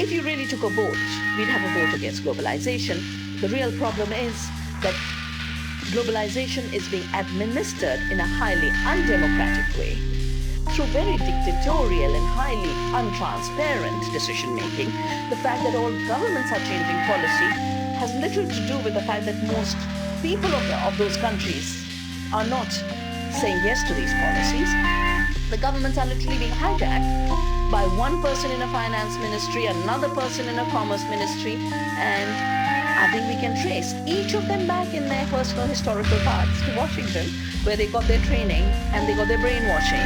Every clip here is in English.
if you really took a vote, we'd have a vote against globalization. The real problem is that globalization is being administered in a highly undemocratic way through very dictatorial and highly untransparent decision making. The fact that all governments are changing policy has little to do with the fact that most people of those countries are not saying yes to these policies. The governments are literally being hijacked by one person in a finance ministry, another person in a commerce ministry, and I think we can trace each of them back in their personal historical paths to Washington, where they got their training and they got their brainwashing.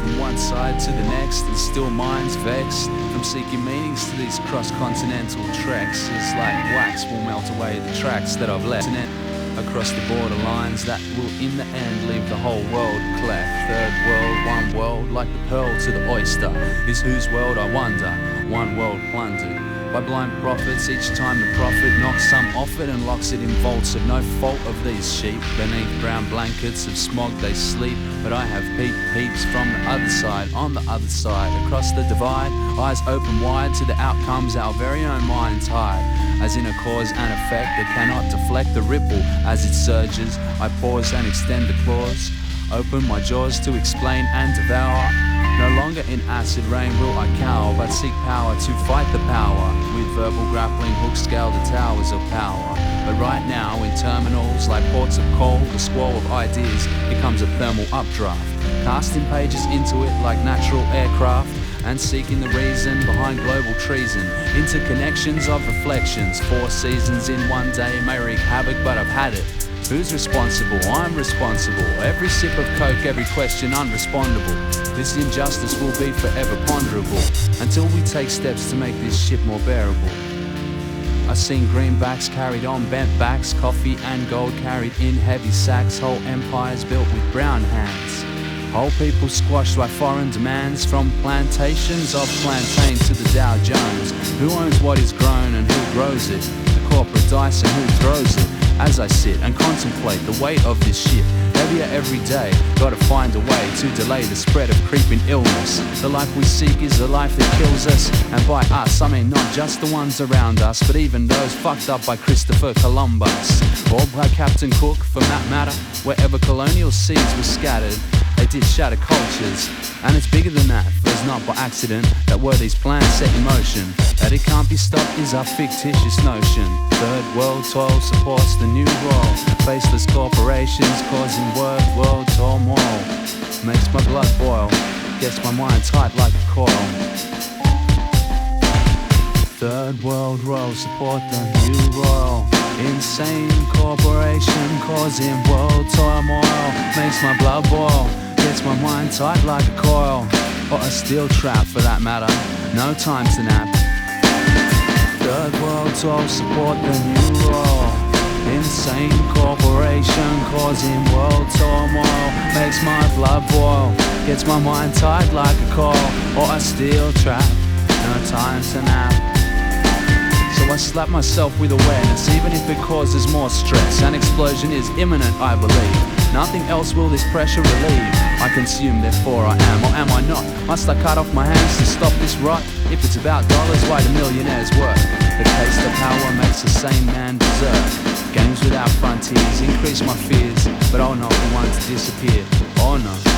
From one side to the next, and still minds vexed from seeking meanings to these cross-continental treks. It's like wax will melt away the tracks that I've left across the border lines that will in the end leave the whole world cleft. Third world, one world, like the pearl to the oyster, is whose world I wonder, one world plundered by blind prophets. Each time the prophet knocks some off it and locks it in vaults of no fault of these sheep. Beneath brown blankets of smog they sleep, but I have peeps from the other side, on the other side, across the divide, eyes open wide to the outcomes our very own minds hide. As in a cause and effect that cannot deflect the ripple as it surges, I pause and extend the claws, open my jaws to explain and devour. No longer in acid rain will I cower, but seek power to fight the power. With verbal grappling hooks scale the towers of power. But right now in terminals like ports of call, the squall of ideas becomes a thermal updraft, casting pages into it like natural aircraft, and seeking the reason behind global treason. Interconnections of reflections, 4 seasons in one day may wreak havoc, but I've had it. Who's responsible? I'm responsible. Every sip of coke, every question unrespondable. This injustice will be forever ponderable until we take steps to make this shit more bearable. I've seen greenbacks carried on bent backs, coffee and gold carried in heavy sacks, whole empires built with brown hands. Whole people squashed by foreign demands, from plantations of plantain to the Dow Jones. Who owns what is grown and who grows it? The corporate dice and who throws it? As I sit and contemplate the weight of this shit, heavier every day, gotta find a way to delay the spread of creeping illness. The life we seek is the life that kills us, and by us I mean not just the ones around us, but even those fucked up by Christopher Columbus, or by Captain Cook for that matter. Wherever colonial seeds were scattered, they did shatter cultures, and it's bigger than that, for it's not by accident that were these plans set in motion. That it can't be stopped is our fictitious notion. Third world toil supports the new world, faceless corporations causing world turmoil. Makes my blood boil, gets my mind tight like a coil. Third world roll support the new royal. Insane corporation causing world turmoil. Makes my blood boil, gets my mind tight like a coil. Or a steel trap for that matter, no time to nap. Third world toll support the new roll. Insane corporation causing world turmoil. Makes my blood boil, gets my mind tight like a coil. Or a steel trap, no time to nap. So I slap myself with awareness, even if it causes more stress. An explosion is imminent, I believe. Nothing else will this pressure relieve. I consume, therefore I am, or am I not? Must I cut off my hands to stop this rot? If it's about dollars, why do millionaires work? The taste of power makes the same man berserk. Games without frontiers increase my fears, but I'll not be one to disappear. Oh no.